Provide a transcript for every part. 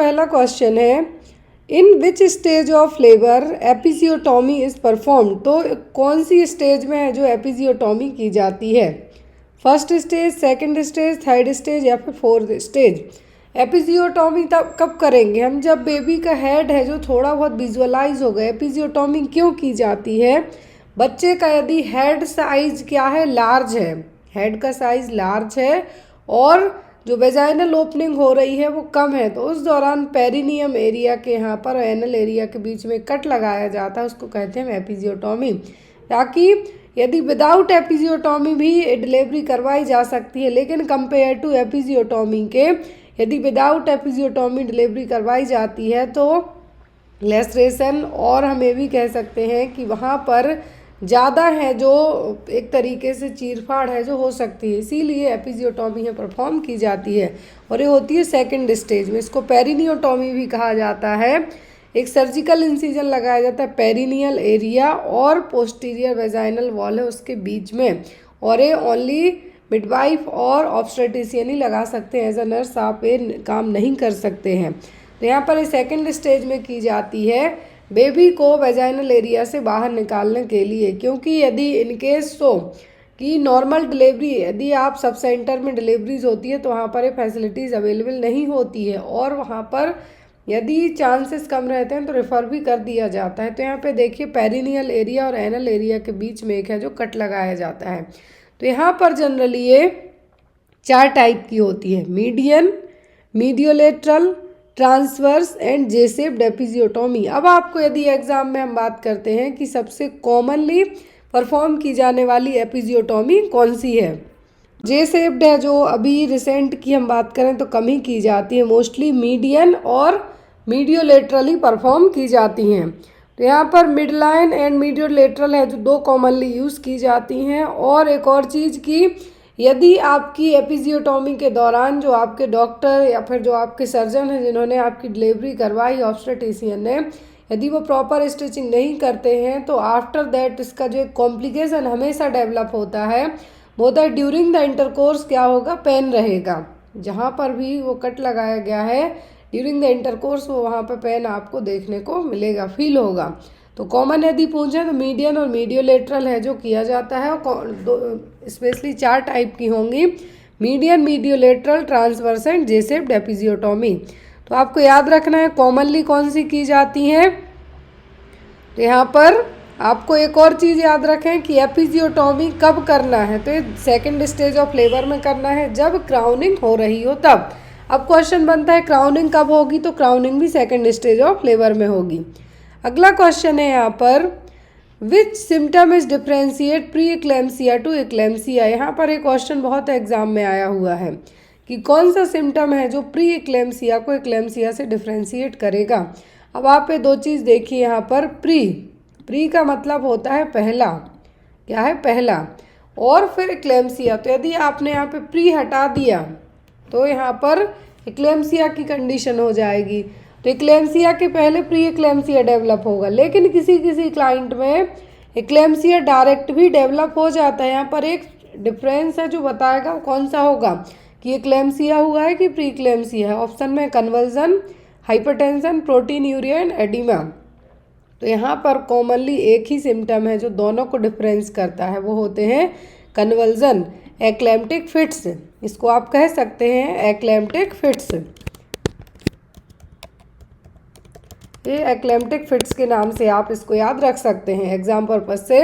पहला क्वेश्चन है, in which stage of labour episiotomy is perform. तो कौन सी स्टेज में है जो एपिजियोटॉमी की जाती है? First stage, second stage, third stage या फिर फोर्थ स्टेज। एपिजियोटॉमी तब कब करेंगे हम? जब बेबी का हेड है जो थोड़ा बहुत विजुअलाइज हो गया। एपिजियोटॉमी क्यों की जाती है? बच्चे का यदि हेड साइज क्या है, लार्ज है, हेड का साइज लार्ज है और जो वेजाइनल ओपनिंग हो रही है वो कम है, तो उस दौरान पेरिनियम एरिया के यहाँ पर एनल एरिया के बीच में कट लगाया जाता है, उसको कहते हैं एपिजियोटॉमी। ताकि यदि विदाउट एपिजियोटॉमी भी डिलीवरी करवाई जा सकती है, लेकिन कंपेयर टू एपिजियोटॉमी के यदि विदाउट एपिजियोटॉमी डिलीवरी करवाई जाती है तो लेसरेशन, और हम ये भी कह सकते हैं कि वहाँ पर ज़्यादा है जो एक तरीके से चीरफाड़ है जो हो सकती है, इसीलिए एपिजियोटॉमी है परफॉर्म की जाती है और ये होती है सेकंड स्टेज में। इसको पेरिनियोटॉमी भी कहा जाता है। एक सर्जिकल इंसिजन लगाया जाता है पेरिनियल एरिया और पोस्टीरियर वेजाइनल वॉल है उसके बीच में, और ये ओनली मिडवाइफ और ऑब्स्टेट्रिशियन ही लगा सकते हैं, एज अ नर्स आप ये काम नहीं कर सकते हैं। तो यहाँ पर सेकंड स्टेज में की जाती है बेबी को वेजाइनल एरिया से बाहर निकालने के लिए, क्योंकि यदि इनकेस सो कि नॉर्मल डिलीवरी यदि आप सब सेंटर में डिलीवरीज होती है तो वहाँ पर ये फैसिलिटीज़ अवेलेबल नहीं होती है और वहाँ पर यदि चांसेस कम रहते हैं तो रेफ़र भी कर दिया जाता है। तो यहाँ पे देखिए पेरिनियल एरिया और एनल एरिया के बीच में एक है जो कट लगाया जाता है। तो यहाँ पर जनरली ये 4 टाइप की होती है, median, mediolateral, transverse and J shaped episiotomy. अब आपको यदि एग्जाम में हम बात करते हैं कि सबसे कॉमनली परफॉर्म की जाने वाली एपिजियोटॉमी कौन सी है, जे शेप्ड है जो अभी रिसेंट की हम बात करें तो कम ही की जाती है, मोस्टली मीडियन और मीडियोलेटरली परफॉर्म की जाती हैं। तो यहाँ पर मिड लाइन एंड मीडियोलेटरल है जो 2 कॉमनली यूज़ की जाती हैं। और एक और चीज़ की, यदि आपकी एपिजियोटॉमी के दौरान जो आपके डॉक्टर या फिर जो आपके सर्जन हैं जिन्होंने आपकी डिलीवरी करवाई ऑब्स्टेट्रिशियन ने, यदि वो प्रॉपर स्टिचिंग नहीं करते हैं तो आफ्टर दैट इसका जो एक कॉम्प्लिकेशन हमेशा डेवलप होता है वो होता है ड्यूरिंग द इंटरकोर्स क्या होगा, पेन रहेगा। जहाँ पर भी वो कट लगाया गया है ड्यूरिंग द इंटरकोर्स वो वहाँ पर पेन आपको देखने को मिलेगा, फील होगा। तो कॉमन यदि पूछें तो मीडियन और मीडियोलेटरल है जो किया जाता है, और स्पेशली 4 टाइप की होंगी, median, mediolateral, transverse and J shaped episiotomy. तो आपको याद रखना है कॉमनली कौन सी की जाती हैं। तो यहाँ पर आपको एक और चीज़ याद रखें कि एपिजियोटॉमी कब करना है, तो ये सेकेंड स्टेज ऑफ लेबर में करना है जब क्राउनिंग हो रही हो तब। अब क्वेश्चन बनता है क्राउनिंग कब होगी, तो क्राउनिंग भी सेकेंड स्टेज ऑफ लेबर में होगी। अगला क्वेश्चन है यहाँ पर, which symptom is differentiate pre eclampsia to eclampsia. यहाँ पर एक क्वेश्चन बहुत एग्जाम में आया हुआ है कि कौन सा सिम्टम है जो प्री एक्लेम्सिया को एक्लेम्सिया से डिफ्रेंशिएट करेगा। अब आप ये 2 चीज़ देखिए यहाँ पर, प्री का मतलब होता है पहला, क्या है, पहला, और फिर एक्लेम्सिया। तो यदि आपने यहाँ पे प्री हटा दिया तो यहाँ पर एक्लेम्सिया की कंडीशन हो जाएगी। तो एक्लेम्सिया के पहले प्री एक्लेम्सिया डेवलप होगा, लेकिन किसी किसी क्लाइंट में एक्लेम्सिया डायरेक्ट भी डेवलप हो जाता है। यहाँ पर एक डिफरेंस है जो बताएगा कौन सा होगा कि एक्लेम्सिया हुआ है कि प्री एक्लेम्सिया है। ऑप्शन में कन्वर्जन, हाइपरटेंशन, प्रोटीनयूरिया एंड एडिमा। तो यहाँ पर कॉमनली एक ही सिम्टम है जो दोनों को डिफरेंस करता है, वो होते हैं कन्वर्जन, एक्लेम्प्टिक फिट्स। इसको आप कह सकते हैं एक्लेम्प्टिक फिट्स। ये एक्लेम्प्टिक फिट्स के नाम से आप इसको याद रख सकते हैं एग्जाम पर्पज से।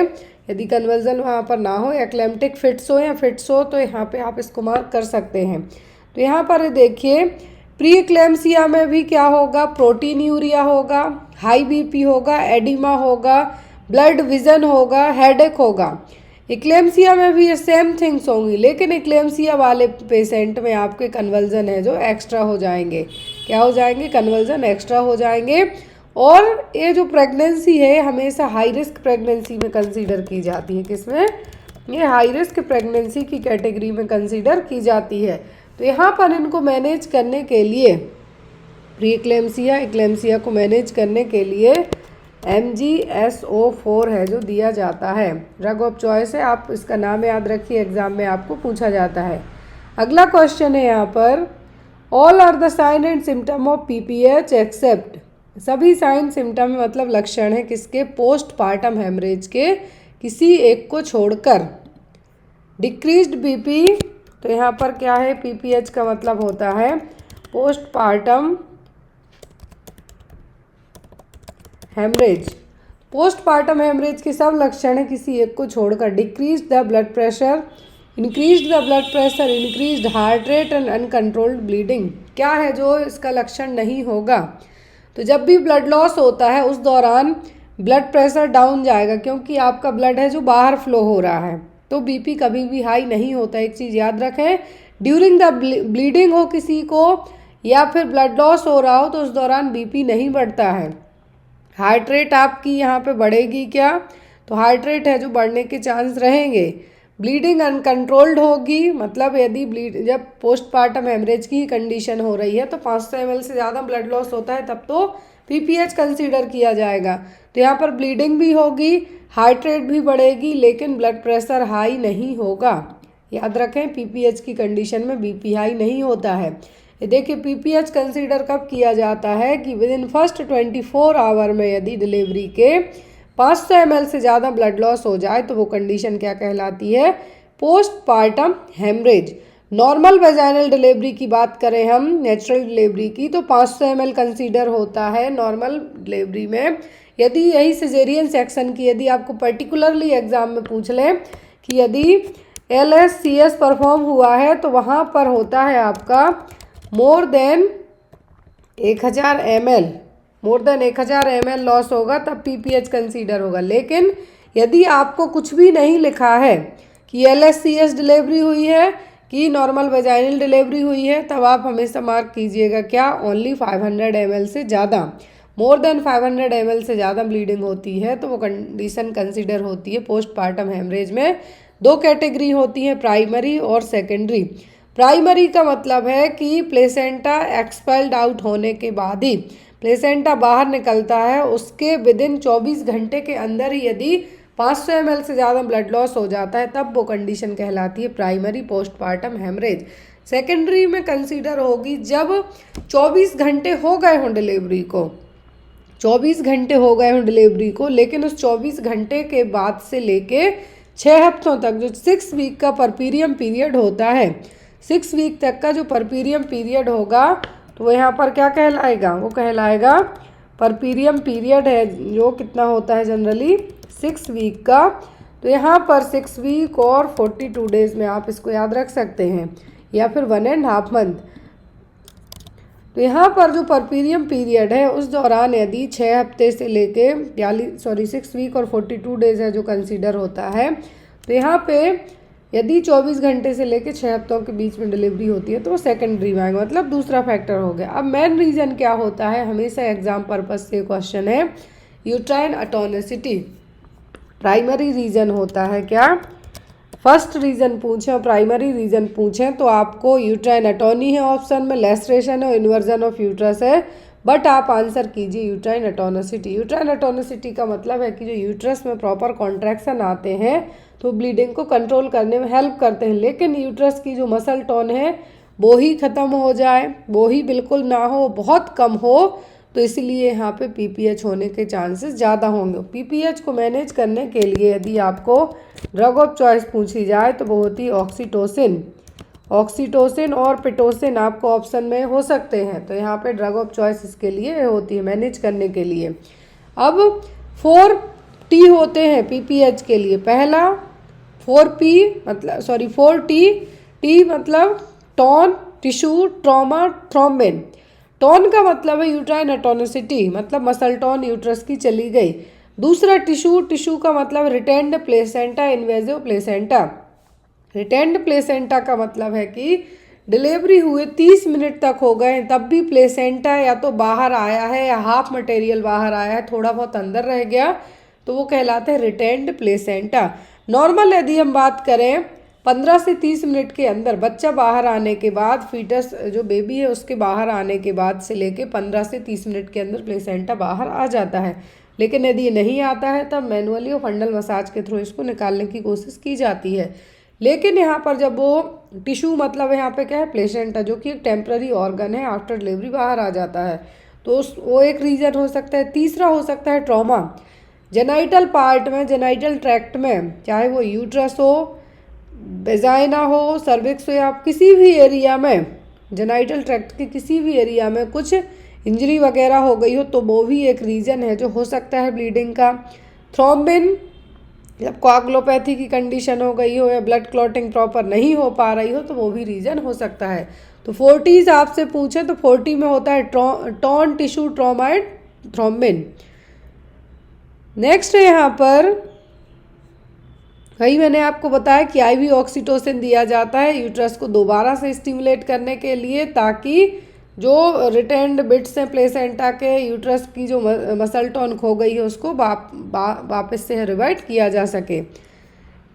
यदि कन्वर्जन वहाँ पर ना हो, एक्लेम्प्टिक फिट्स हो या फिट्स हो, तो यहाँ पे आप इसको मार्क कर सकते हैं। तो यहाँ पर देखिए प्री एक्लेम्सिया में भी क्या होगा, प्रोटीनयूरिया होगा, हाई बीपी होगा, एडिमा होगा, ब्लड विजन होगा, हेडेक होगा। एक्लेम्सिया में भी ये सेम थिंग्स होंगी, लेकिन एक्लेम्सिया वाले पेशेंट में आपके कन्वर्जन है जो एक्स्ट्रा हो जाएंगे। क्या हो जाएंगे, कन्वर्जन एक्स्ट्रा हो जाएंगे। और ये जो प्रेगनेंसी है हमेशा हाई रिस्क प्रेगनेंसी में कंसीडर की जाती है। किसमें, ये हाई रिस्क प्रेगनेंसी की कैटेगरी में कंसीडर की जाती है। तो यहाँ पर इनको मैनेज करने के लिए, प्री एक्लेम्सिया, एक्लेम्सिया को मैनेज करने के लिए MgSO4 है जो दिया जाता है। ड्रग ऑफ चॉइस है, आप इसका नाम याद रखिए, एग्जाम में आपको पूछा जाता है। अगला क्वेश्चन है यहाँ पर, all are the sign and symptom of PPH except, सभी साइन सिम्टम मतलब लक्षण है किसके, पोस्टपार्टम हेमरेज के, किसी एक को छोड़कर। डिक्रीज्ड बीपी, तो यहाँ पर क्या है, पीपीएच का मतलब होता है पोस्टपार्टम हेमरेज। पोस्टपार्टम हेमरेज के सब लक्षण है किसी एक को छोड़कर। Decrease the blood pressure, increase the blood pressure, increased heart rate and uncontrolled bleeding. क्या है जो इसका लक्षण नहीं होगा, तो जब भी ब्लड लॉस होता है उस दौरान ब्लड प्रेशर डाउन जाएगा, क्योंकि आपका ब्लड है जो बाहर फ्लो हो रहा है, तो बीपी कभी भी हाई नहीं होता। एक चीज़ याद रखें, ड्यूरिंग द ब्लीडिंग हो किसी को या फिर ब्लड लॉस हो रहा हो तो उस दौरान बीपी नहीं बढ़ता है। हार्ट रेट आपकी यहाँ पे बढ़ेगी क्या, तो हार्ट रेट है जो बढ़ने के चांस रहेंगे। ब्लीडिंग अनकंट्रोल्ड होगी, मतलब यदि जब पोस्टपार्टम हेमरेज की कंडीशन हो रही है तो 500 ml से ज़्यादा ब्लड लॉस होता है तब तो पीपीएच कंसीडर किया जाएगा। तो यहाँ पर ब्लीडिंग भी होगी, हार्ट रेट भी बढ़ेगी, लेकिन ब्लड प्रेशर हाई नहीं होगा। याद रखें, पीपीएच की कंडीशन में बीपी हाई नहीं होता है। ये देखिए, पीपीएच कंसीडर कब किया जाता है कि विद इन फर्स्ट 24 आवर में यदि डिलीवरी के 500 ml से ज़्यादा ब्लड लॉस हो जाए तो वो कंडीशन क्या कहलाती है, postpartum haemorrhage. Normal vaginal delivery की बात करें हम, नेचुरल डिलीवरी की, तो 500 ml कंसीडर होता है नॉर्मल डिलीवरी में। यदि यही सिजेरियन सेक्शन की यदि आपको पर्टिकुलरली एग्जाम में पूछ लें कि यदि LS-CS परफॉर्म हुआ है तो वहाँ पर होता है आपका more than 1000 ml, more than 1000 ml loss होगा तब पीपीएच कंसीडर होगा। लेकिन यदि आपको कुछ भी नहीं लिखा है कि LS-CS डिलीवरी हुई है कि नॉर्मल वेजाइनल डिलीवरी हुई है, तब आप हमेशा मार्क कीजिएगा क्या, ओनली 500 ml से ज़्यादा। मोर देन 500 ml से ज़्यादा ब्लीडिंग होती है तो वो कंडीशन कंसीडर होती है पोस्टपार्टम हेमरेज में। दो कैटेगरी होती हैं, प्राइमरी और सेकेंडरी। प्राइमरी का मतलब है कि प्लेसेंटा एक्सपेल्ड आउट होने के बाद ही, प्लेसेंटा बाहर निकलता है उसके विद इन 24 घंटे के अंदर ही यदि 500 ml से ज़्यादा ब्लड लॉस हो जाता है तब वो कंडीशन कहलाती है प्राइमरी पोस्टपार्टम हेमरेज। सेकेंडरी में कंसीडर होगी जब 24 घंटे हो गए हों डिलीवरी को, 24 घंटे हो गए हों डिलीवरी को, लेकिन उस 24 घंटे के बाद से लेके 6 हफ्तों तक जो 6 वीक का परपीरियम पीरियड होता है, 6 वीक तक का जो परपीरियम पीरियड होगा तो वो यहाँ पर क्या कहलाएगा, वो कहलाएगा परपीरियम पीरियड है जो कितना होता है जनरली 6 वीक का। तो यहाँ पर 6 वीक और 42 डेज में आप इसको याद रख सकते हैं, या फिर 1.5 मंथ। तो यहाँ पर जो परपीरियम पीरियड है उस दौरान यदि 6 हफ्ते से लेके 6 वीक और 42 डेज है जो कंसीडर होता है, तो यहाँ पे यदि 24 घंटे से लेके 6 हफ्तों के बीच में डिलीवरी होती है तो वो सेकेंडरी में आएगा, मतलब दूसरा फैक्टर हो गया। अब मेन रीज़न क्या होता है, हमेशा एग्जाम पर्पज से क्वेश्चन है, यूट्राइन एटोनिसिटी। प्राइमरी रीज़न होता है क्या, फर्स्ट रीज़न पूछें और प्राइमरी रीज़न पूछें तो आपको यूट्राइन एटोनी है ऑप्शन में, लेस्ट्रेशन है, इन्वर्जन ऑफ यूट्रस है, बट आप आंसर कीजिए यूट्राइन एटोनिसिटी। यूट्राइन एटोनिसिटी का मतलब है कि जो यूट्रस में प्रॉपर कॉन्ट्रैक्शन आते हैं तो ब्लीडिंग को कंट्रोल करने में हेल्प करते हैं, लेकिन यूट्रस की जो मसल टोन है वो ही ख़त्म हो जाए, वो ही बिल्कुल ना हो, बहुत कम हो, तो इसलिए यहाँ पे पीपीएच होने के चांसेस ज़्यादा होंगे। पीपीएच को मैनेज करने के लिए यदि आपको ड्रग ऑफ चॉइस पूछी जाए तो वो होती है ऑक्सीटोसिन। ऑक्सीटोसिन और पिटोसिन आपको ऑप्शन में हो सकते हैं, तो यहाँ पे ड्रग ऑफ चॉइस इसके लिए होती है मैनेज करने के लिए। अब 4T होते हैं पीपीएच के लिए। पहला 4T, T मतलब tone, tissue, trauma, thrombin. Tone का मतलब है यूट्राइन एटोनिसिटी, मतलब मसल टोन यूट्रस की चली गई। दूसरा टिश्यू का मतलब retained placenta, invasive placenta. Retained placenta का मतलब है कि डिलीवरी हुए 30 मिनट तक हो गए तब भी प्लेसेंटा या तो बाहर आया है या हाफ मटेरियल बाहर आया है, थोड़ा बहुत अंदर रह गया, तो वो कहलाते हैं रिटेंड प्लेसेंटा। नॉर्मल यदि हम बात करें 15 से 30 मिनट के अंदर बच्चा बाहर आने के बाद, फीटस जो बेबी है उसके बाहर आने के बाद से लेके 15 से 30 मिनट के अंदर प्लेसेंटा बाहर आ जाता है। लेकिन यदि ये नहीं आता है तब मैनुअली और फंडल मसाज के थ्रू इसको निकालने की कोशिश की जाती है। लेकिन यहाँ पर जब वो टिश्यू मतलब यहाँ पे क्या है, प्लेसेंटा, जो कि एक टेम्पररी ऑर्गन है, आफ्टर डिलीवरी बाहर आ जाता है, तो वो एक रीज़न हो सकता है। तीसरा हो सकता है ट्रॉमा। जेनाइटल पार्ट में, जेनाइटल ट्रैक्ट में, चाहे वो यूट्रस हो, वेजाइना हो, सर्विक्स हो, या किसी भी एरिया में, जेनाइटल ट्रैक्ट के किसी भी एरिया में कुछ इंजरी वगैरह हो गई हो, तो वो भी एक रीज़न है जो हो सकता है ब्लीडिंग का। थ्रोम्बिन, जब कोआगुलोपैथी की कंडीशन हो गई हो या ब्लड क्लॉटिंग प्रॉपर नहीं हो पा रही हो, तो वो भी रीज़न हो सकता है। तो 40 आपसे पूछे तो 40 में होता है torn tissue trauma and thrombin. Next है यहाँ पर, वही मैंने आपको बताया कि IV ऑक्सीटोसिन दिया जाता है यूट्रस को दोबारा से स्टिमुलेट करने के लिए, ताकि जो रिटेन्ड बिट्स हैं प्लेसेंटा के, यूट्रस की जो मसल टोन खो गई है उसको वापस से रिवर्ट किया जा सके।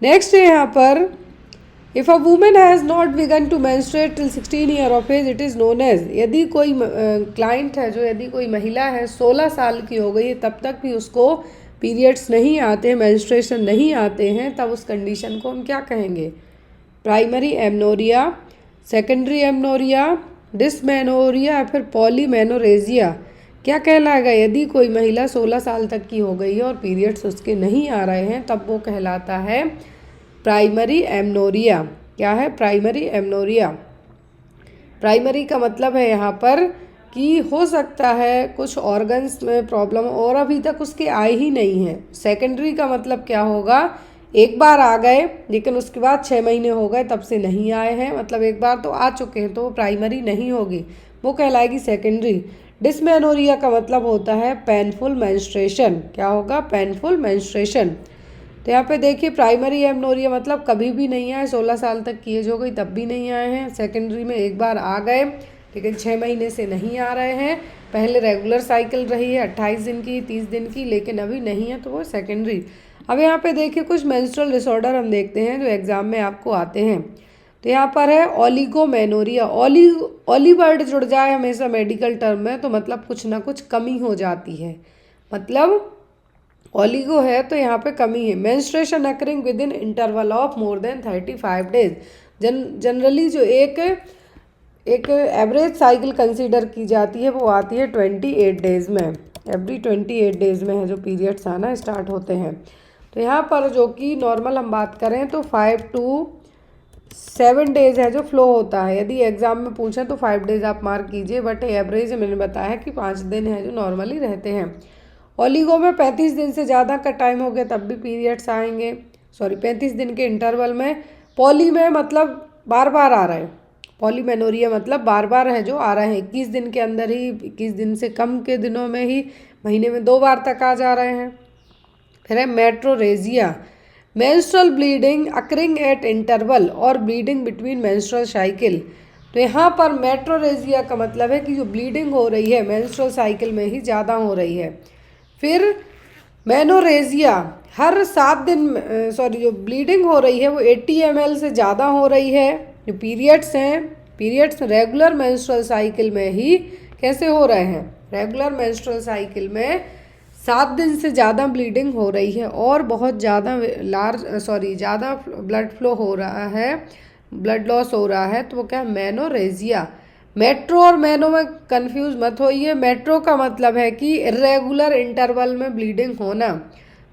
नेक्स्ट है यहाँ पर, if a women has not began to menstruate till 16 year of age, it is known as. यदि कोई क्लाइंट है, जो यदि कोई महिला है 16 साल की हो गई है, तब तक भी उसको पीरियड्स नहीं आते हैं, मेंस्ट्रुएशन नहीं आते हैं, तब उस कंडीशन को हम क्या कहेंगे? Primary amenorrhoea, secondary amenorrhoea, dysmenorrhoea या फिर पॉलीमेनोरेजिया क्या कहलाएगा? यदि कोई महिला 16 साल तक की हो गई है और पीरियड्स उसके नहीं आ रहे हैं, तब वो कहलाता है प्राइमरी एमनोरिया। क्या है? Primary amenorrhoea. प्राइमरी का मतलब है यहाँ पर कि हो सकता है कुछ ऑर्गन्स में प्रॉब्लम और अभी तक उसके आए ही नहीं है। सेकेंडरी का मतलब क्या होगा? एक बार आ गए लेकिन उसके बाद 6 महीने हो गए तब से नहीं आए हैं, मतलब एक बार तो आ चुके हैं, तो वो प्राइमरी नहीं होगी, वो कहलाएगी सेकेंडरी। डिसमेनोरिया का मतलब होता है पेनफुल मेंस्ट्रुएशन। क्या होगा? Painful menstruation. तो यहाँ पे देखिए, प्राइमरी एमनोरिया मतलब कभी भी नहीं आए, 16 साल तक की एज हो गई तब भी नहीं आए हैं। सेकेंडरी में एक बार आ गए लेकिन 6 महीने से नहीं आ रहे हैं, पहले रेगुलर साइकिल रही है 28 दिन की, 30 दिन की, लेकिन अभी नहीं है, तो वो सेकेंडरी। अब यहाँ पे देखिए कुछ मेंस्ट्रुअल डिसऑर्डर हम देखते हैं जो एग्जाम में आपको आते हैं। तो यहाँ पर है ओलिगोमेनोरिया। ओली वर्ड जुड़ जाए हमेशा मेडिकल टर्म में तो मतलब कुछ ना कुछ कमी हो जाती है, मतलब ओलिगो है तो यहाँ पे कमी है। Menstruation occurring with in interval of more than 35 days. Generally जो एक एवरेज साइकिल कंसीडर की जाती है वो आती है 28 डेज़ में। एवरी 28 डेज़ में है जो पीरियड्स आना स्टार्ट होते हैं। तो यहाँ पर जो कि नॉर्मल हम बात करें तो 5 to 7 डेज़ है जो फ्लो होता है। यदि एग्जाम में पूछें तो 5 डेज़ आप मार्क कीजिए, बट एवरेज मैंने बताया कि 5 दिन है जो नॉर्मली रहते हैं। ओलिगो में 35 दिन से ज़्यादा का टाइम हो गया तब भी पीरियड्स आएंगे, 35 दिन के इंटरवल में। पॉली में मतलब बार बार आ रहे हैं, पॉलीमेनोरिया मतलब बार बार है जो आ रहे हैं, 21 दिन के अंदर ही, 21 दिन से कम के दिनों में ही, महीने में 2 बार तक आ जा रहे हैं। फिर है metrorrhagia, menstrual bleeding occurring at interval और ब्लीडिंग बिटवीन मेंस्ट्रुअल साइकिल। तो यहाँ पर मेट्रोरेजिया का मतलब है कि जो ब्लीडिंग हो रही है मेंस्ट्रुअल साइकिल में ही ज़्यादा हो रही है। फिर मेनोरेजिया, हर 7 दिन जो ब्लीडिंग हो रही है वो 80 ml से ज़्यादा हो रही है। जो पीरियड्स हैं, पीरियड्स रेगुलर मेंस्ट्रुअल साइकिल में ही कैसे हो रहे हैं? रेगुलर मेंस्ट्रुअल साइकिल में 7 दिन से ज़्यादा ब्लीडिंग हो रही है और बहुत ज़्यादा ज़्यादा ब्लड फ्लो हो रहा है, ब्लड लॉस हो रहा है, तो वो क्या है? मेनोरेजिया। मेट्रो और मेनो में कंफ्यूज मत होइए। मेट्रो का मतलब है कि इरेगुलर इंटरवल में ब्लीडिंग होना,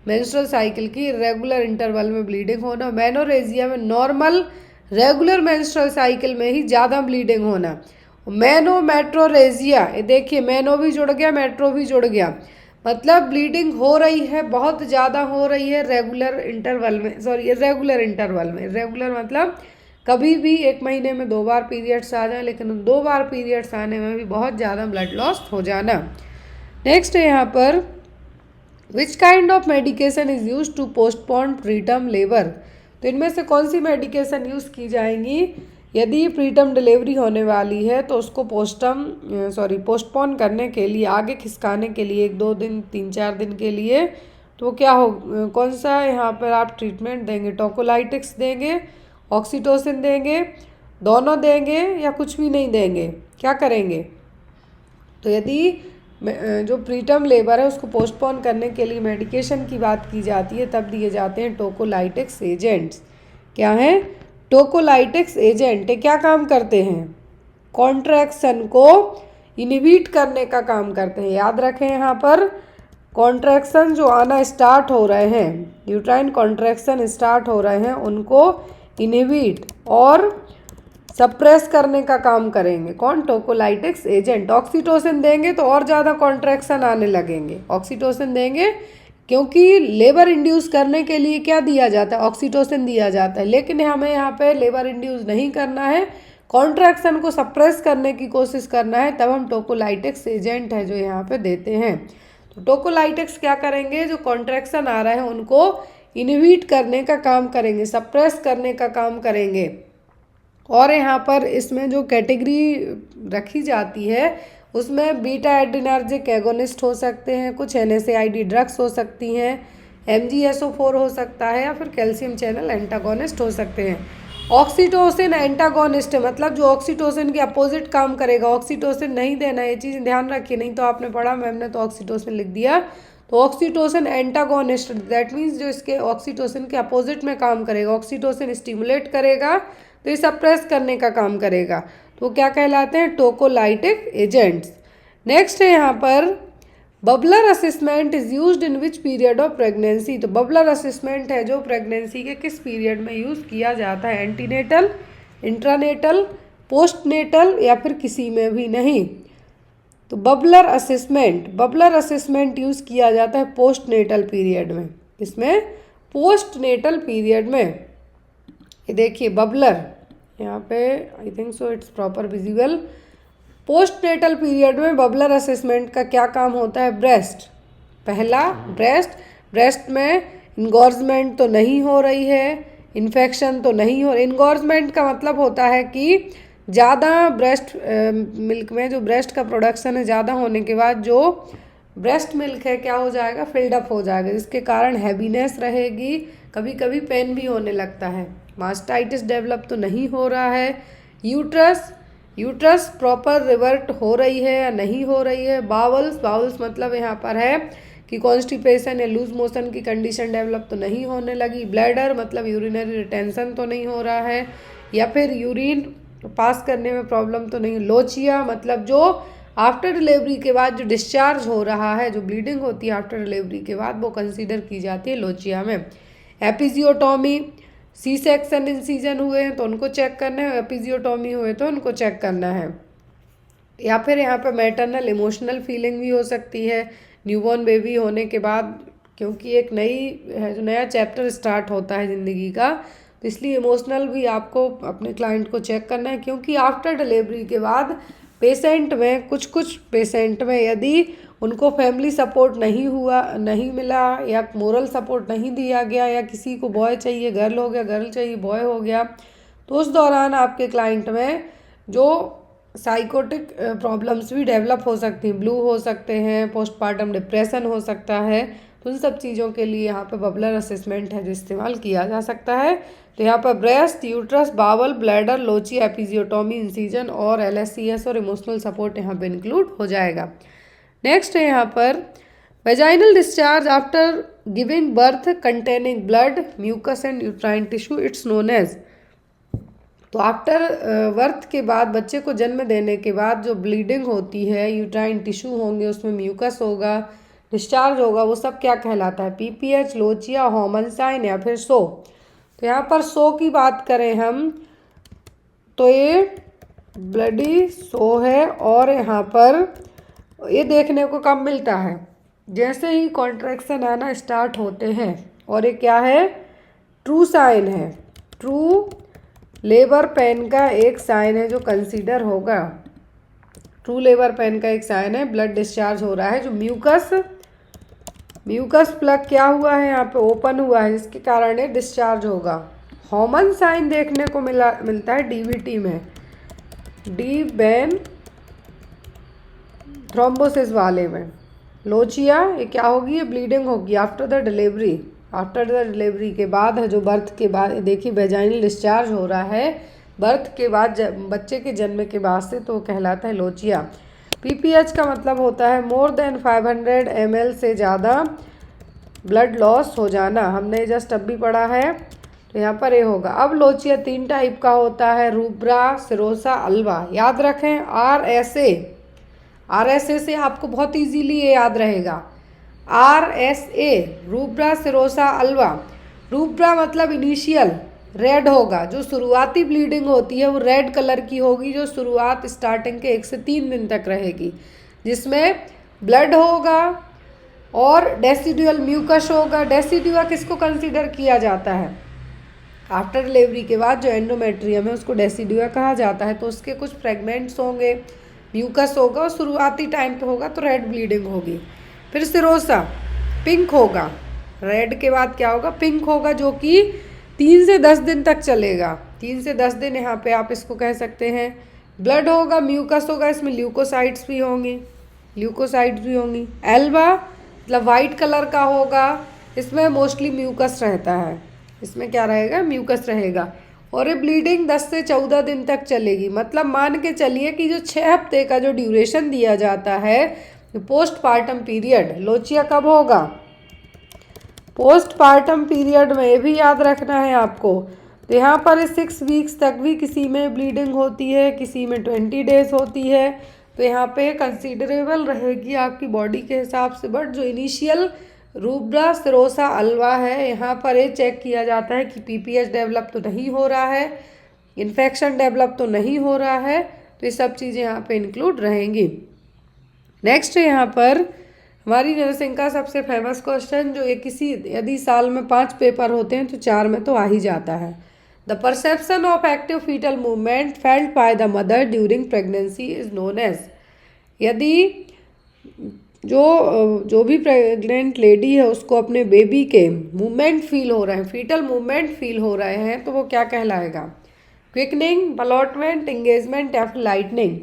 मेंस्ट्रुअल साइकिल की इरेगुलर इंटरवल में ब्लीडिंग होना। मेनोरेजिया में नॉर्मल रेगुलर मेंस्ट्रुअल साइकिल में ही ज़्यादा ब्लीडिंग होना। मेनो मेट्रोरेजिया, ये देखिए मेनो भी जुड़ गया, मेट्रो भी जुड़ गया, मतलब ब्लीडिंग हो रही है, बहुत ज़्यादा हो रही है रेगुलर इंटरवल में, इरेगुलर इंटरवल में। इरेगुलर मतलब कभी भी 1 महीने में 2 बार पीरियड्स आ जाए, लेकिन 2 बार पीरियड्स आने में भी बहुत ज़्यादा ब्लड लॉस हो जाना। नेक्स्ट है यहाँ पर, which kind of medication is use to postpone preterm labour. तो इनमें से कौन सी मेडिकेशन यूज़ की जाएंगी? यदि प्रीटर्म डिलीवरी होने वाली है तो उसको पोस्टपोन करने के लिए, आगे खिसकाने के लिए 1-2 दिन, 3-4 दिन के लिए, तो क्या हो, कौन सा यहाँ पर आप ट्रीटमेंट देंगे? टोकोलाइटिक्स देंगे, ऑक्सीटोसिन देंगे, दोनों देंगे या कुछ भी नहीं देंगे? क्या करेंगे? तो यदि जो प्रीटर्म लेबर है उसको पोस्टपोन करने के लिए मेडिकेशन की बात की जाती है तब दिए जाते हैं टोकोलाइटिक्स एजेंट्स। क्या हैं? टोकोलाइटिक्स एजेंट क्या काम करते हैं? कॉन्ट्रैक्शन को इनहिबिट करने का काम करते हैं। याद रखें यहाँ पर कॉन्ट्रैक्शन जो आना स्टार्ट हो रहे हैं, यूट्राइन कॉन्ट्रैक्शन स्टार्ट हो रहे हैं, उनको इनहिबिट और सप्रेस करने का काम करेंगे। कौन? Tocolytics agent. ऑक्सीटोसिन देंगे तो और ज़्यादा कॉन्ट्रैक्शन आने लगेंगे। ऑक्सीटोसिन देंगे क्योंकि लेबर इंड्यूस करने के लिए क्या दिया जाता है? ऑक्सीटोसिन दिया जाता है। लेकिन हमें यहाँ पे लेबर इंड्यूस नहीं करना है, कॉन्ट्रैक्शन को सप्रेस करने की कोशिश करना है, तब हम टोकोलाइटिक्स एजेंट है जो यहाँ पे देते हैं। तो टोकोलाइटिक्स क्या करेंगे? जो कॉन्ट्रैक्शन आ रहा है उनको इनहिबिट करने का काम करेंगे, सप्रेस करने का काम करेंगे। और यहाँ पर इसमें जो कैटेगरी रखी जाती है उसमें बीटा एड्रिनर्जिक एगोनिस्ट हो सकते हैं, कुछ NSAID ड्रग्स हो सकती हैं, MgSO4 हो सकता है, या फिर कैल्शियम चैनल एंटागोनिस्ट हो सकते हैं। ऑक्सीटोसिन एंटागोनिस्ट मतलब जो ऑक्सीटोसिन के अपोजिट काम करेगा। ऑक्सीटोसिन नहीं देना, ये चीज़ ध्यान रखिए, नहीं तो आपने पढ़ा मैम ने तो ऑक्सीटोसिन लिख दिया। तो ऑक्सीटोसिन एंटागोनिस्ट दैट मीन्स जो इसके ऑक्सीटोसिन के अपोजिट में काम करेगा। ऑक्सीटोसिन स्टिमुलेट करेगा तो ये सप्रेस करने का काम करेगा, तो क्या कहलाते हैं? टोकोलाइटिक एजेंट्स। नेक्स्ट है यहाँ पर bubbler assessment is used in which period of pregnancy. तो बबलर असेसमेंट है जो प्रेगनेंसी के किस पीरियड में यूज़ किया जाता है? एंटीनेटल, इंट्रानेटल, पोस्टनेटल, या फिर किसी में भी नहीं। तो बबलर असेसमेंट यूज़ किया जाता है पोस्टनेटल पीरियड में। इसमें पोस्टनेटल पीरियड में ये देखिए बबलर, यहाँ पे I think so it's proper visible. Postnatal period में बबलर असेसमेंट का क्या काम होता है? ब्रेस्ट, पहला ब्रेस्ट में इनगॉर्जमेंट तो नहीं हो रही है, इन्फेक्शन तो नहीं हो रही। इनगॉर्जमेंट का मतलब होता है कि ज़्यादा ब्रेस्ट मिल्क में जो ब्रेस्ट का प्रोडक्शन है ज़्यादा होने के बाद जो ब्रेस्ट मिल्क है क्या हो जाएगा? फिल्ड अप हो जाएगा, जिसके कारण हैवीनेस रहेगी, कभी कभी पेन भी होने लगता है। मास्टाइटिस डेवलप तो नहीं हो रहा है। यूट्रस प्रॉपर रिवर्ट हो रही है या नहीं हो रही है। बाउल्स मतलब यहाँ पर है कि कॉन्स्टिपेशन या लूज मोशन की कंडीशन डेवलप तो नहीं होने लगी। ब्लैडर मतलब यूरिनरी रिटेंशन तो नहीं हो रहा है, या फिर यूरिन पास करने में प्रॉब्लम तो नहीं। लोचिया मतलब जो आफ्टर डिलीवरी के बाद जो डिस्चार्ज हो रहा है, जो ब्लीडिंग होती है आफ्टर डिलीवरी के बाद, वो कंसीडर की जाती है लोचिया में। एपिजियोटॉमी, सी सेक्शन इंसीजन हुए हैं तो उनको चेक करना है, एपिजियोटॉमी हुए तो उनको चेक करना है। या फिर यहाँ पे मैटरनल इमोशनल फीलिंग भी हो सकती है न्यूबॉर्न बेबी होने के बाद, क्योंकि एक जो नया चैप्टर स्टार्ट होता है ज़िंदगी का, तो इसलिए इमोशनल भी आपको अपने क्लाइंट को चेक करना है। क्योंकि आफ्टर डिलीवरी के बाद पेशेंट में कुछ पेशेंट में यदि उनको फैमिली सपोर्ट नहीं मिला, या मोरल सपोर्ट नहीं दिया गया, या किसी को बॉय चाहिए गर्ल हो गया, गर्ल चाहिए बॉय हो गया, तो उस दौरान आपके क्लाइंट में जो साइकोटिक प्रॉब्लम्स भी डेवलप हो सकती हैं, ब्लू हो सकते हैं, पोस्टपार्टम डिप्रेशन हो सकता है। तो उन सब चीज़ों के लिए यहाँ पे बबलर असेसमेंट है जो इस्तेमाल किया जा सकता है। तो यहाँ पर breast, uterus, bowel, bladder, lochia, episiotomy, incision और LSCS और इमोशनल सपोर्ट यहाँ पे इंक्लूड हो जाएगा। नेक्स्ट है यहाँ पर vaginal discharge after giving birth containing blood, mucus and uterine tissue, it's known as. तो आफ्टर बर्थ के बाद, बच्चे को जन्म देने के बाद जो ब्लीडिंग होती है, यूट्राइन टिश्यू होंगे, उसमें म्यूकस होगा, डिस्चार्ज होगा, वो सब क्या कहलाता है? PPH, लोचिया, होमनसाइन या फिर सो। तो यहाँ पर सो की बात करें हम तो ये ब्लडी सो है, और यहाँ पर ये देखने को कब मिलता है? जैसे ही कॉन्ट्रैक्शन आना स्टार्ट होते हैं। और ये क्या है? ट्रू साइन है, ट्रू लेबर पेन का एक साइन है जो कंसीडर होगा। ट्रू लेबर पेन का एक साइन है, ब्लड डिस्चार्ज हो रहा है, जो म्यूकस प्लग क्या हुआ है यहाँ पे? ओपन हुआ है, जिसके कारण ये डिस्चार्ज होगा। हॉमन साइन देखने को मिलता है DVT में, डीप वेन थ्रोम्बोसिस वाले में। लोचिया ये क्या होगी? ये ब्लीडिंग होगी आफ्टर द डिलीवरी के बाद है, जो बर्थ के बाद। देखिए वेजाइनल डिस्चार्ज हो रहा है बर्थ के बाद, बच्चे के जन्म के बाद से, तो कहलाता है लोचिया। PPH का मतलब होता है मोर देन 500 ml से ज़्यादा ब्लड लॉस हो जाना। हमने जस्ट अब भी पढ़ा है तो यहाँ पर ए होगा। अब लोचिया 3 टाइप का होता है, रूब्रा, सिरोसा, अल्वा। याद रखें RSA से आपको बहुत इजीली ये याद रहेगा। RSA rubra, serosa, Alva. Rubra मतलब इनिशियल रेड होगा, जो शुरुआती ब्लीडिंग होती है वो रेड कलर की होगी, जो शुरुआत स्टार्टिंग के 1 से 3 दिन तक रहेगी, जिसमें ब्लड होगा और डेसिडुअल म्यूकस होगा। डेसिडुआ किसको कंसीडर किया जाता है? आफ्टर डिलीवरी के बाद जो एंडोमेट्रियम है उसको डेसिडुआ कहा जाता है। तो उसके कुछ फ्रेगमेंट्स होंगे, म्यूकस होगा और शुरुआती टाइम पे होगा तो रेड ब्लीडिंग होगी। फिर सिरोसा पिंक होगा, रेड के बाद क्या होगा? पिंक होगा, जो कि 3 से 10 दिन तक चलेगा। 3 से 10 दिन यहाँ पे आप इसको कह सकते हैं। ब्लड होगा, म्यूकस होगा, इसमें ल्यूकोसाइट्स भी होंगी, एल्वा मतलब वाइट कलर का होगा, इसमें मोस्टली म्यूकस रहता है। इसमें क्या रहेगा? म्यूकस रहेगा। और ये ब्लीडिंग 10 से 14 दिन तक चलेगी। मतलब मान के चलिए कि जो 6 हफ्ते का जो ड्यूरेशन दिया जाता है पोस्टपार्टम पीरियड, लोचिया कब होगा? पोस्टपार्टम पीरियड में। ये भी याद रखना है आपको। तो यहाँ पर 6 वीक्स तक भी किसी में ब्लीडिंग होती है, किसी में 20 डेज होती है। तो यहाँ पे कंसीडरेबल रहेगी आपकी बॉडी के हिसाब से। बट जो इनिशियल रूब्रा, सिरोसा, अल्वा है, यहाँ पर ये चेक किया जाता है कि PPH डेवलप तो नहीं हो रहा है, इन्फेक्शन डेवलप तो नहीं हो रहा है। तो ये सब चीज़ें यहाँ पे इंक्लूड रहेंगी। नेक्स्ट यहाँ पर हमारी नर्सिंग का सबसे फेमस क्वेश्चन, जो यदि साल में 5 पेपर होते हैं तो 4 में तो आ ही जाता है। The perception of active foetal movement felt by the mother during pregnancy is known as. यदि जो भी प्रेग्नेंट लेडी है उसको अपने बेबी के मूवमेंट फील हो रहे हैं, फीटल मूवमेंट फील हो रहे हैं, तो वो क्या कहलाएगा? क्विकनिंग, बलॉटमेंट, इंगेजमेंट या फिर लाइटनिंग।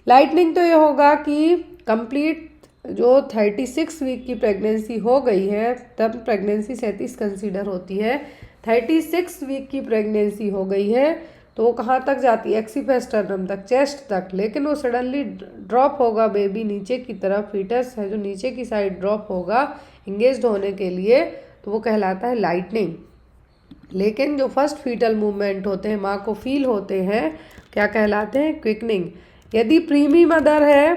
लाइटनिंग तो ये होगा कि कंप्लीट जो 36 वीक की प्रेगनेंसी हो गई है तब प्रेगनेंसी 37 कंसीडर होती है। 36 वीक की प्रेगनेंसी हो गई है तो वो कहाँ तक जाती है? एक्सीफेस्टर्नम तक, चेस्ट तक। लेकिन वो सडनली ड्रॉप होगा बेबी नीचे की तरफ, फीटस है जो नीचे की साइड ड्रॉप होगा इंगेज्ड होने के लिए, तो वो कहलाता है लाइटनिंग। लेकिन जो फर्स्ट फीटल मूवमेंट होते हैं, माँ को फील होते हैं, क्या कहलाते हैं? क्विकनिंग। यदि प्रीमी मदर है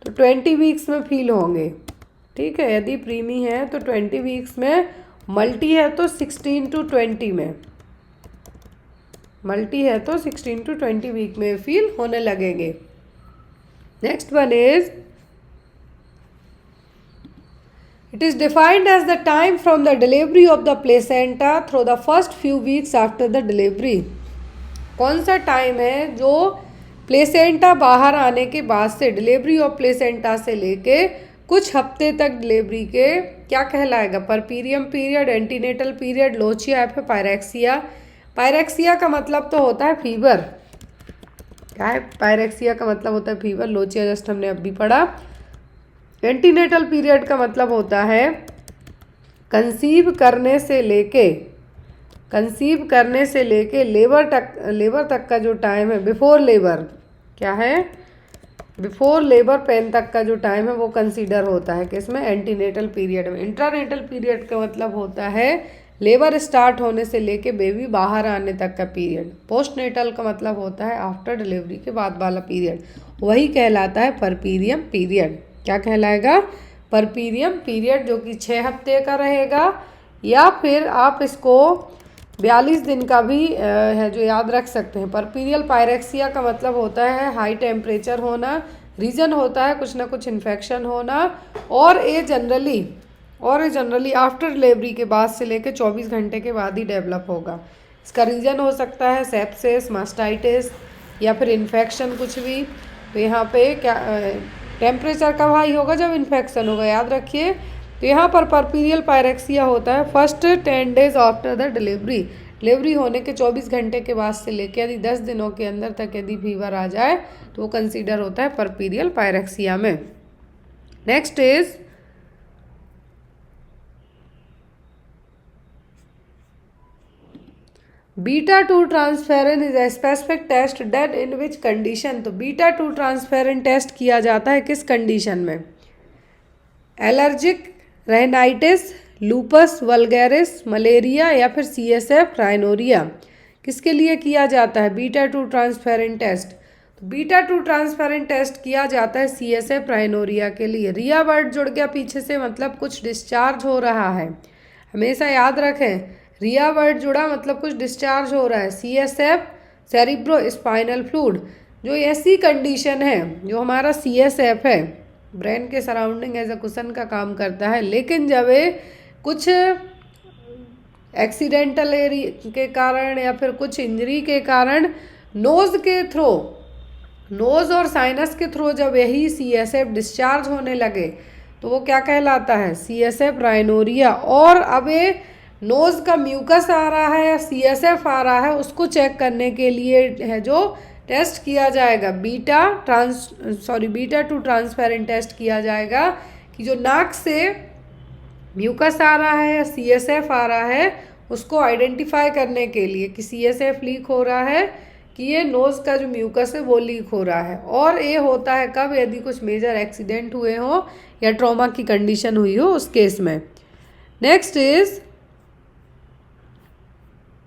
तो 20 वीक्स में फील होंगे, ठीक है। यदि प्रीमी है तो 20 वीक्स में, मल्टी है तो 16 to 20 में, मल्टी है तो 16 to 20 वीक में फील होने लगेंगे। Next one is, it is defined as the time from the delivery of the placenta through the first few weeks after the delivery. कौन सा टाइम है जो प्लेसेंटा बाहर आने के बाद से, डिलीवरी ऑफ प्लेसेंटा से लेके कुछ हफ्ते तक डिलीवरी के, क्या कहलाएगा? Puerperium period, antenatal period, lochia या फिर पायरेक्सिया। पायरेक्सिया का मतलब तो होता है फीवर। क्या है? पायरेक्सिया का मतलब होता है फीवर। लोचिया जस्ट हमने अभी पढ़ा। एंटीनेटल पीरियड का मतलब होता है कंसीव करने से लेबर तक का जो टाइम है, बिफोर लेबर, क्या है? बिफोर लेबर पेन तक का जो टाइम है वो कंसीडर होता है किसमें? एंटीनेटल पीरियड में। इंट्रानेटल पीरियड का मतलब होता है लेबर स्टार्ट होने से लेके बेबी बाहर आने तक का पीरियड। पोस्टनेटल का मतलब होता है आफ्टर डिलीवरी के बाद वाला पीरियड, वही कहलाता है परपीरियम पीरियड। क्या कहलाएगा? परपीरियम पीरियड, जो कि 6 हफ्ते का रहेगा, या फिर आप इसको 42 दिन का भी है जो याद रख सकते हैं। परपीरियल पायरेक्सिया का मतलब होता है हाई टेम्परेचर होना, रीजन होता है कुछ ना कुछ इन्फेक्शन होना, और ये जनरली आफ्टर डिलीवरी के बाद से लेकर 24 घंटे के बाद ही डेवलप होगा। इसका रीज़न हो सकता है सेप्सिस, मास्टाइटिस या फिर इन्फेक्शन कुछ भी। तो यहाँ पे क्या टेम्परेचर कब हाई होगा? जब इन्फेक्शन होगा, याद रखिए। तो यहाँ पर परपीरियल पायरेक्सिया होता है first 10 days after the delivery होने के 24 घंटे के बाद से लेकर यदि 10 दिनों के अंदर तक यदि फीवर आ जाए तो वो कंसीडर होता है परपीरियल पायरेक्सिया में। Next is beta two transferrin is a specific test that in which condition. तो बीटा-2 ट्रांसफेरन टेस्ट किया जाता है किस कंडीशन में? Allergic rhinitis, lupus vulgaris, malaria या फिर CSF राइनोरिया। किसके लिए किया जाता है? Beta 2 transferrin test. तो बीटा 2 ट्रांसफेरेंट टेस्ट किया जाता है CSF राइनोरिया के लिए। रिया वर्ड जुड़ गया पीछे से, मतलब कुछ डिस्चार्ज हो रहा है। हमेशा याद रखें, रिया वर्ड जुड़ा मतलब कुछ डिस्चार्ज हो रहा है। CSF सेरिब्रो स्पाइनल फ्लूइड, जो ऐसी कंडीशन है जो हमारा CSF है, ब्रेन के सराउंडिंग एज अ कुशन का काम करता है, लेकिन जब ये कुछ एक्सीडेंटल के कारण या फिर कुछ इंजरी के कारण नोज़ के थ्रू, नोज़ और साइनस के थ्रू जब यही CSF डिस्चार्ज होने लगे तो वो क्या कहलाता है? CSF rhinorrhoea. और अब ये नोज़ का म्यूकस आ रहा है या CSF आ रहा है, उसको चेक करने के लिए है जो टेस्ट किया जाएगा, बीटा 2 ट्रांसपेरेंट टेस्ट किया जाएगा कि जो नाक से म्यूकस आ रहा है या CSF आ रहा है उसको आइडेंटिफाई करने के लिए कि CSF लीक हो रहा है कि ये नोज़ का जो म्यूकस है वो लीक हो रहा है। और ये होता है कब? यदि कुछ मेजर एक्सीडेंट हुए हो या ट्रॉमा की कंडीशन हुई हो उस केस में। Next is